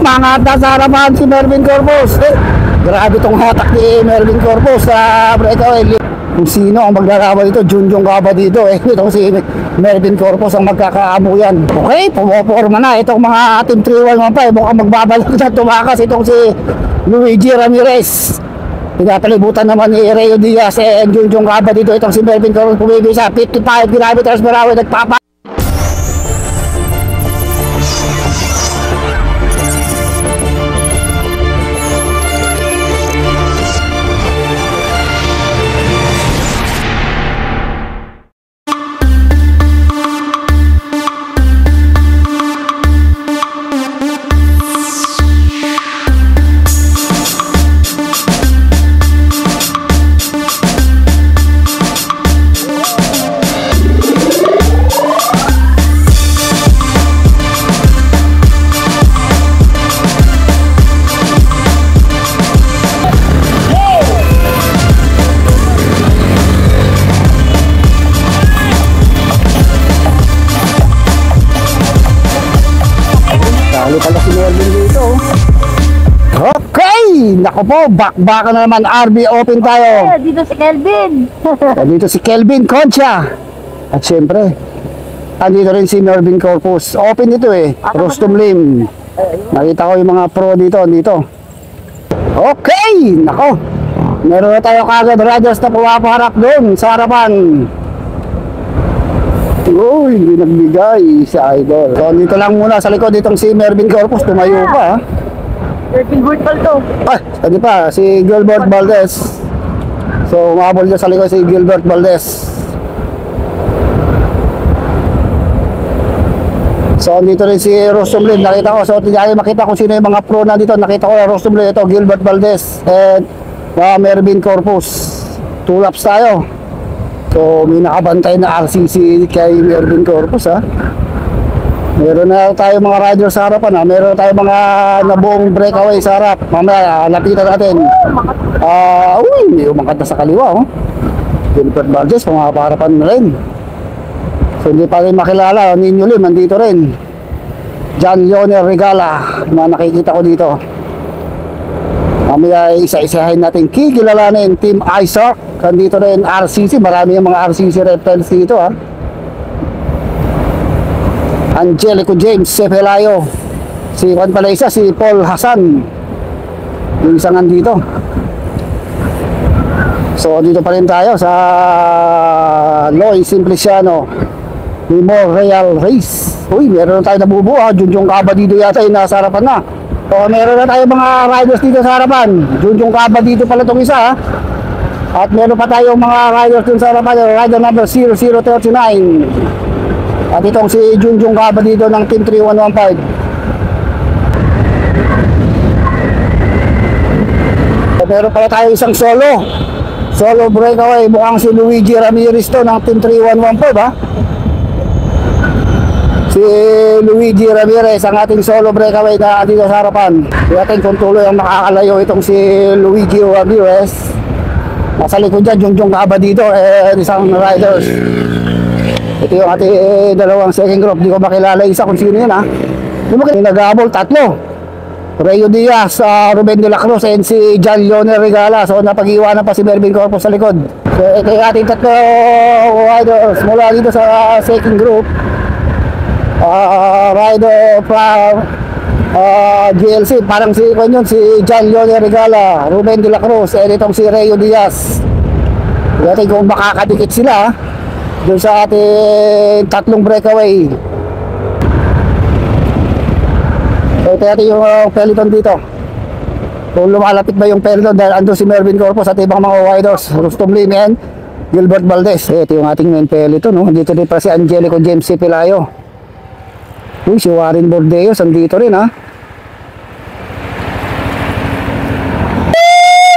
Mga sa harapan si Mervin Corpus. Grabe tong hatak ni Mervin Corpus sa breakaway. Kung sino ang maglalaban dito, Junjong Gaba dito. Itong si Mervin Corpus ang magkakaamo yan. Okay, pumoporma na itong mga Team 3115. Mukhang magbabalik na tumakas itong si Luigi Ramirez. Pinapalibutan naman ni Reo Diaz and Junjong Gaba dito. Itong si Mervin Corpus pumibig sa 55 kilometers per hour. Nagpapa pala si Melvin dito. Okay, nako po, bakbakan na naman. RB open tayo. Dito si Kelvin. Dito si Kelvin Concha. At syempre, andito rin si Mervin Corpus. Open dito Rostom Lim. Nakita ko yung mga pro dito. Okay, nako. Meron na tayo kagad riders na pumapaharap doon sa harapan. Uy, hindi nagbigay si Idol. So, dito lang muna sa likod ditong si Mervin Corpus. Tumayo pa. Gilbert Baldo. Hindi pa, si Gilbert Valdez. So, umabol dyan sa likod si Gilbert Valdez. So, dito rin si Rostom Lim. Nakita ko. So, tinali makita kung sino yung mga pro na dito. Nakita ko na Rostom Lim. Ito, Gilbert Valdez. And Mervin Corpus. 2 laps tayo. So, may nakabantay na RCC kay Mervin Corpus Meron na tayo mga rider sa harapan Meron na tayo mga nabuong breakaway sa harap. Mamaya, lapitan natin. Uy, may umangkat na sa kaliwa Gilbert Valdez, pumapaharapan na rin. So, hindi pa rin makilala. Ninyo Lim, nandito rin. John Leonel Regala, na nakikita ko dito. Mamaya isa-isahin natin kikilalanin Team ISARC. Nandito rin RCC, marami yung mga RCC reptiles dito Angelico James Sepelayo. Si Juan pala isa, si Paul Hasan. Yung isang nandito. So dito pa rin tayo sa Loy Simpliciano Memorial Race. Uy, meron na tayo nabubuo Junjong Gaba dito yata yung nasa harapan na. So meron na tayo mga riders dito sa harapan. Junjong Gaba dito pala itong isa At meron pa tayong mga riders dun sa harapan. Rider number 0039. At itong si Junjong Gaba dito ng Team 3115. So meron pala tayo isang solo breakaway. Mukhang si Luigi Ramirez to ng Team 3115 Si Luigi Ramirez ang ating solo breakaway na dito sa harapan. Tingnan kung tuloy ang makakalayo itong si Luigi Ramirez. Nasa likod dyan, Junjong Gaba dito, isang riders. Ito yung ating dalawang second group. Di ko makilala isa kung sino yun Yung nag-aabol, 3. Reo Diaz, Ruben de la Cruz, and si John Leonel Regala. So napag-iwanan pa si Mervin Corpus sa likod. So ito yung ating 3 riders mula dito sa second group. Rider from GLC, parang si John Leonel Regala, Ruben de la Cruz, and itong si Reo Diaz. Natin kung makakadikit sila doon sa ating 3 breakaway. So ito natin yung peloton dito. Kung lumalapit ba yung peloton dahil ando si Mervin Corpus at ibang mga riders, Rostom Lim and Gilbert Valdez. Ito yung ating main peloton Dito din pa si Angelico James Sepelayo. Uy, si Warren Bordeos andito rin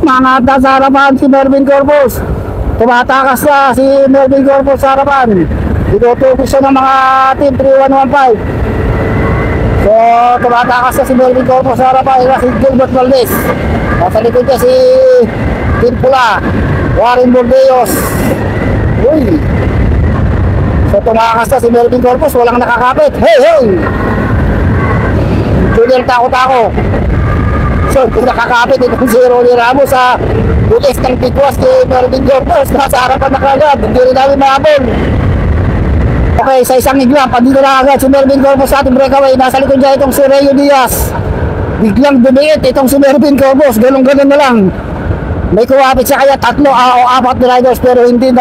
Mga sa harapan si Mervin Corpus. Tumatakas na si Mervin Corpus sa harapan. Ditutukos siya ng mga Team 3115. So tumatakas na si Mervin Corpus sa harapan. Si Gilbert Valdez. Nasa likod niya si Team Pula, Warren Bordeos. Uy, so tumakas na si Mervin Corpus, walang nakakapit. Hey, hey! Junior Tako-Tako. So, nakakapit itong si Ronnie Ramos sa butis ng pigwas kay Mervin Corpus. Nasa harapan na kagad, hindi rin namin mahabol. Okay, sa isang iglang, pandito na agad si Mervin Corpus sa ating breakaway. Nasa likod niya itong si Rayo Diaz. Biglang dumiit itong si Mervin Corpus, ganun-ganun na lang. May kuwapit siya kaya tatlo o apat na riders pero hindi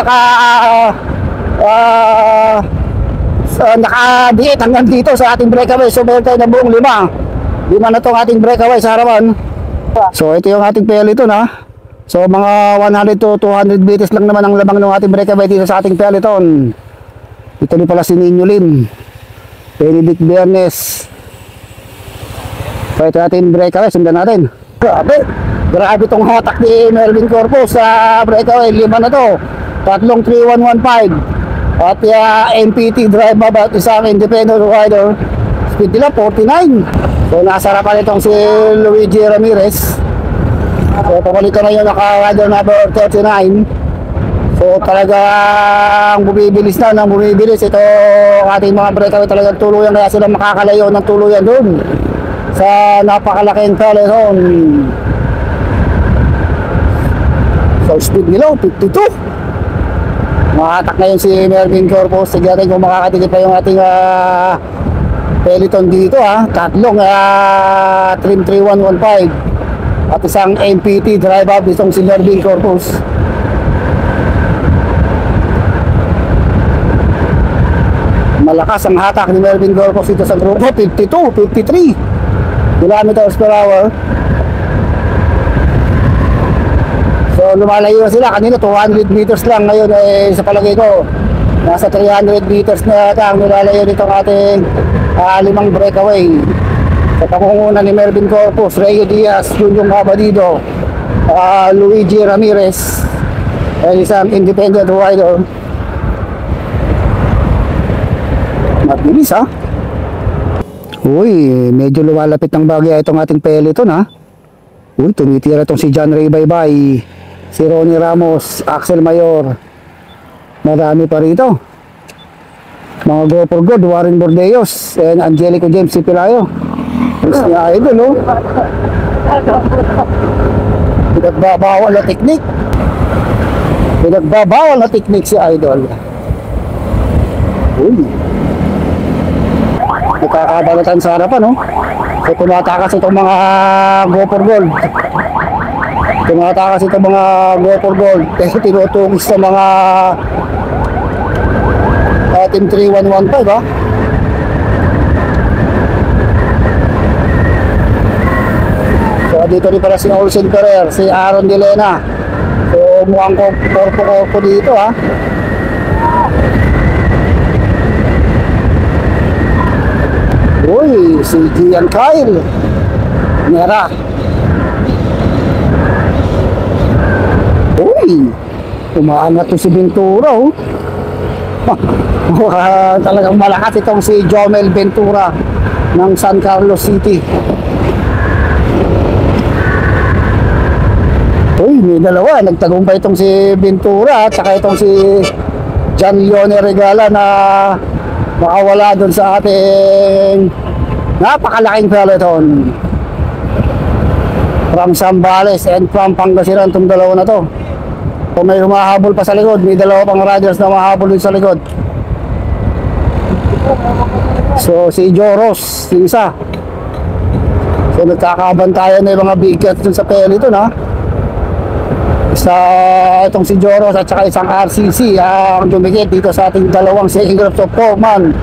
nakadiit hanggang dito sa ating breakaway. So meron tayo na buong lima na itong ating breakaway sa harapan. So ito yung ating peloton ha. So mga 100 to 200 meters lang naman ang lamang ng ating breakaway dito sa ating peloton. Ito ni pala si Nino Lim, Benedict Bernes. So ito natin breakaway, sundan natin. Grabe itong hatak ni Mervin Corpus sa breakaway. 5 na to, tatlong 3-1-1-5 at MPT driver at isang independent rider. Speed nila 49. So nasa harapan itong si Luigi Ramirez. So pabalito na yung naka-rider number 39. So talagang bumibilis na nang bumibilis ito ating mga breakaway. Talagang tuluyan kaya sila makakalayo ng tuluyan doon sa napakalaking peloton. So speed nila 52. Makatak ngayon si Mervin Corpus. Sige natin kung makakatikip pa yung ating peloton dito ha. Tatlong trim 3115 at isang MPT drive up itong si Mervin Corpus. Malakas ang hatak ni Mervin Corpus dito sa grupo. 52, 53 kilometers per hour. So lumalayo sila, kanina 200 meters lang, ngayon sa palagay ko nasa 300 meters na ang nilalayo nitong ating limang breakaway sa pangunguna ni Mervin Corpus, Rayo Diaz, Julio Cabadido, Luigi Ramirez at isang independent rider. Mabilis ha. Uy, medyo lumalapit ng bagay itong ating peloton ha. Uy, tumitira itong si John Ray Baybay, si Ronnie Ramos, Axel Mayor. Marami pa rito. Mga Go for God, Warren Bordeos, and Angelico James si Pilayo. Mas niya idol, no? Pinagbabawal na teknik. Pinagbabawal na teknik si idol. Uy. Nakakabalatan sa harapan, no? So tumatakas itong mga Go for Gold. Tumatakas itong mga Go for Gold kasi tinutungis sa mga Team 3115 ha. So dito rin pala si Olsen Ferrer, si Aaron De Lena. So mukhang korpo dito ha. Uy, si Gian Kyle Nera. Uy, umaangat to si Ventura oh. Talagang malakas itong si Jomel Ventura ng San Carlos City. Uy, may dalawa, nagtagumpay itong si Ventura at saka itong si John Leone Regala na makawala dun sa ating napakalaking peloton from Zambales and from Pangasinan. Itong dalawa na to, kung may humahabol pa sa likod, may dalawa pang riders na mahabol din sa likod. So si Joros, si isa. So nagkakabantayan na yung mga big cats dun sa peloton ha. Isa itong si Joros at saka isang RCC ang dumikit dito sa ating dalawang second group. So 4-man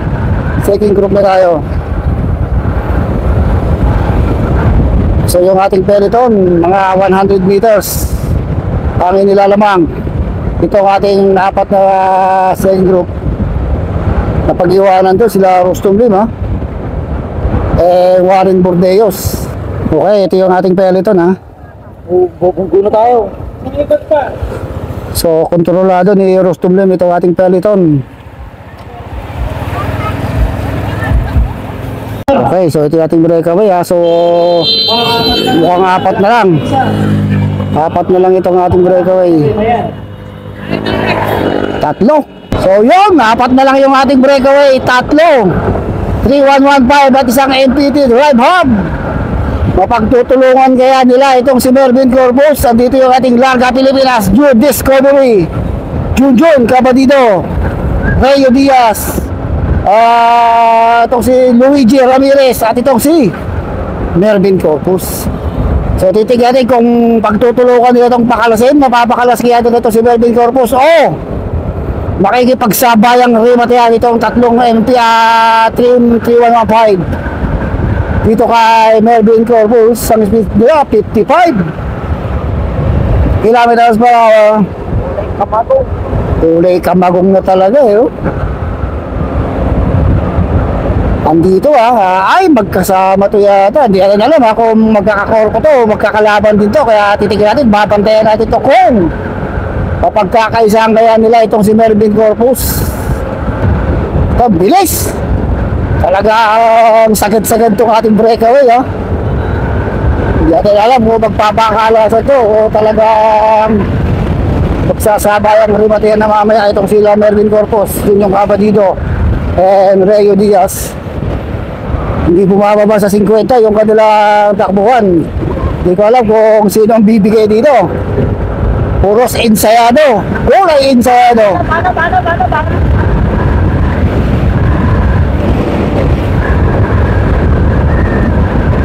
second group na tayo. So yung ating peloton, mga 100 meters ang inilalamang. Ito ang ating apat na second group. Napag-iwanan to sila Rostom Lim ha, Warren Bordeos. Okay, ito yung ating peloton ha. Bubunggo na tayo. So kontrolado ni Rostom Lim ito ating peloton. Okay, so ito yung ating breakaway ha. So mukhang apat na lang. Apat na lang itong ating breakaway. Tatlo. So yun, apat na lang yung ating breakaway. Tatlo. 3115 at isang MPT drive hub. Mapagtutulungan kaya nila itong si Mervin Corpus. Andito yung ating Larga Pilipinas Jude Discovery, Junjun Cabadido, Rayo Diaz, itong si Luigi Ramirez at itong si Mervin Corpus. So titiganin kung pagtutulungan nila itong pakalasin, mapapakalas kaya ito si Mervin Corpus o makikipagsabayang rimatayan itong tatlong Trim 3115 dito kay Mervin Corpus. Ang speed nila 55 kilometers per hour. Kulay kamagong na talaga eh. Andito ay magkasama to yata. Hindi natin alam kung magkakakorpo to, magkakalaban din to. Kaya titignan natin, babantayan natin to kung mapagkakaisang kaya nila itong si Mervin Corpus. Ito, bilis. Talagang sagad-sagad itong ating breakaway Hindi natin alam kung magpapakala sa to o talagang magsasabayang rimatayan na mamaya itong sila Mervin Corpus, yun yung Cabadido and Rayo Diaz. Hindi bumababa sa 50 yung kanilang takbuhan. Hindi ko alam kung sino ang bibigay dito. Puros ensayado. Kulay ensayado. Paano?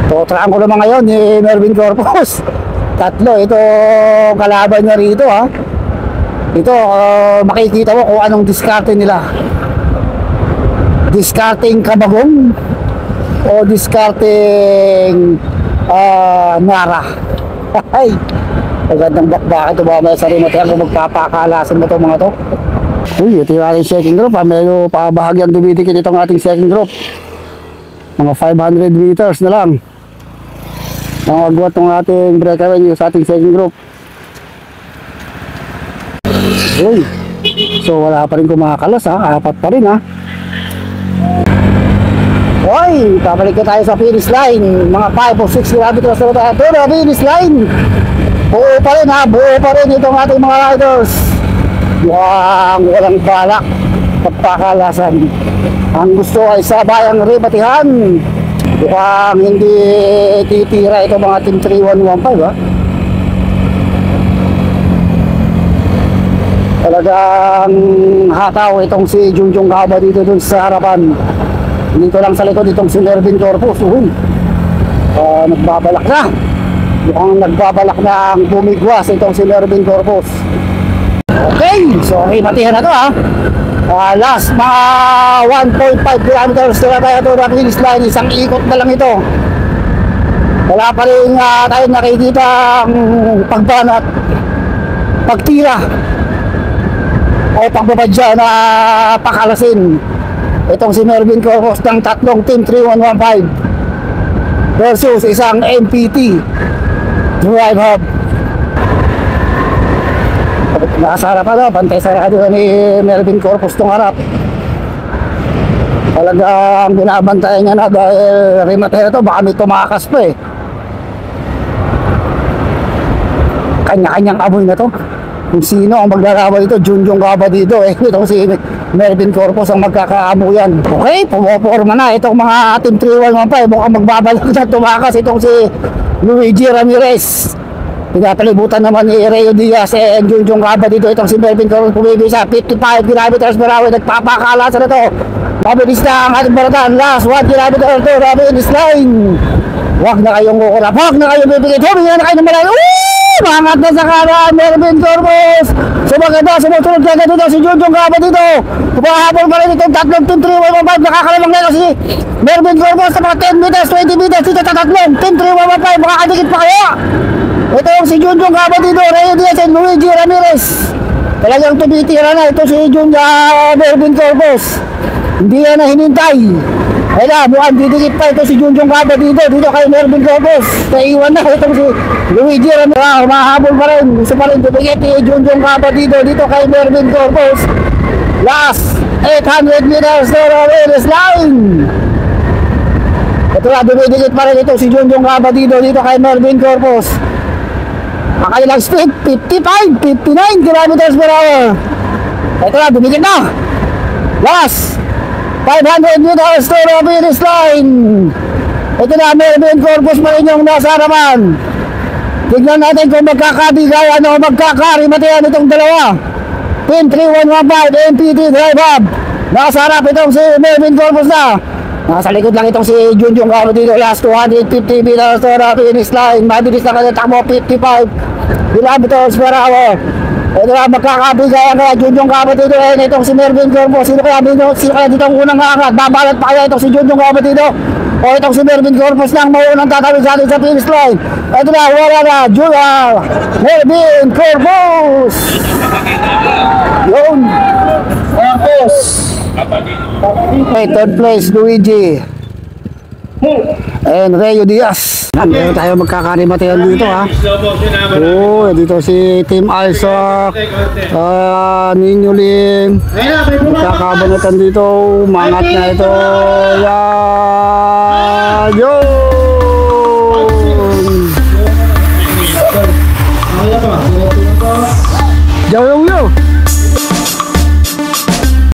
Tutraan ko naman ngayon ni Mervin Corpus. Tatlo itong kalaban niya rito Ito makikita mo kung anong diskarte nila. Diskarting kabagong o diskarting Nara. Ay, magandang bakbaka ito mamaya sa rimatayan kung magpapakalasan mo ito mga to. Uy, ito yung ating second group medyo pabahagyang dumidikit itong ating second group. Mga 500 meters na lang ang agwat ng ating breakaway sa ating second group. Uy, so wala pa rin kumakalas apat pa rin Hoy, pabalik na tayo sa finish line. Mga 5 o 6 kilometers na tayo. Pero finish line, buo pa rin buo pa rin itong ating mga riders. Walang balak pagpakalasan. Ang gusto ay sabayang rimatihan. Mukhang hindi titira itong mga Team 3115 Talagang hataw itong si Junjun Cabadido dun sa harapan. Dito lang sa likod itong si Mervin Corpus. Nagbabalak na. Mukhang nagbabalak na ang bumigwas itong si Mervin Corpus. Okay, so matihan na to last mga 1.5 kilometers na tayo ito na finish line. Isang ikot na lang ito. Wala pa rin tayo nakikita ang pagbanat, pagtira o pagbabadya na pakalasin itong si Mervin Corpus ng tatlong Team 3115 versus isang MPT drive hub. Nasa harapan pantay sa harapan ni Mervin Corpus itong harap. Talagang binabantayan niya na dahil rematera to, baka may tumakas pa kanya-kanyang amoy na to kung sino ang maglalaway ito. Junjun Cabadido itong si Mervin Corpus ang magkakaamuyan. Okay, pumoporma na itong mga Team 3115. Mukhang magbabalak na tumakas itong si Luigi Ramirez. Pinapalibutan naman ni Rayo Diaz and Junjun Cabadido itong si Mervin Corpus. Pumibig sa 55 kilometers per hour. Nagpapakalasan na ito. Mabilis na ang ating barataan. Last 1 kilometer to finish line. Huwag na kayong kukulap, huwag na kayong bibigit. Huwag na kayo ng malayo. Mangat na sa kanan, Mervin Corpus. Sumaganda, sumusunod ka dito si Junjun Cabadido. Pumahabol pa rin itong tatlong Team 3115. Nakakalamang na si Mervin Corpus sa mga 10 meters, 20 meters. Dito tatlong Team 3115. Makakadikit pa kaya. Ito yung si Junjun Cabadido, Rayo Diaz and Luigi Ramirez. Talagang tumitira na ito si Mervin Corpus. Hindi na hinintay. Kaya mukhang didikit pa ito si Junjun Cabadido dito kay Mervin Corpus. Naiwan na itong si Luigi Ramirez. Mahabol pa rin. Gusto pa rin didikit si Junjun Cabadido dito kay Mervin Corpus. Last 800 meters to the finish line. Ito na, dumidikit pa rin ito si Junjun Cabadido dito kay Mervin Corpus. Ang kanilang speed 55, 59 kilometers per hour. Ito na, dumidikit na. Last 500 meters to the finish line. Ito na, Melvin Corpus pa rin yung nasa harapan. Tignan natin kung magkakabigayan o magkakarimatayan itong dalawa. Team 3115 MPT Drive Hub. Nasa harap itong si Melvin Corpus na. Nasa likod lang itong si Junjun Cabo dito. Last 250 meters to the finish line. Mabilis na kanya takbo 55 kilometers per hour. Ito na, magkakabigayan kaya Junjun Cabo dito. And itong si Melvin Corpus. Sino kaya dito ang unang aangat? Babalat pa kaya itong si Junjun Cabo dito. O itong si Melvin Corpus lang maunang tatawid sa atin sa finish line. Ito na, wala na, Melvin Corpus. Yun. Corpus. Okay, third place, Luigi. And Reo Diaz. Meron tayo magkakarimatayan dito ha. Oo, dito si Team Isaac, Ninyuling. Magkakabanatan dito, mangat na ito. Yan! Yun! Joey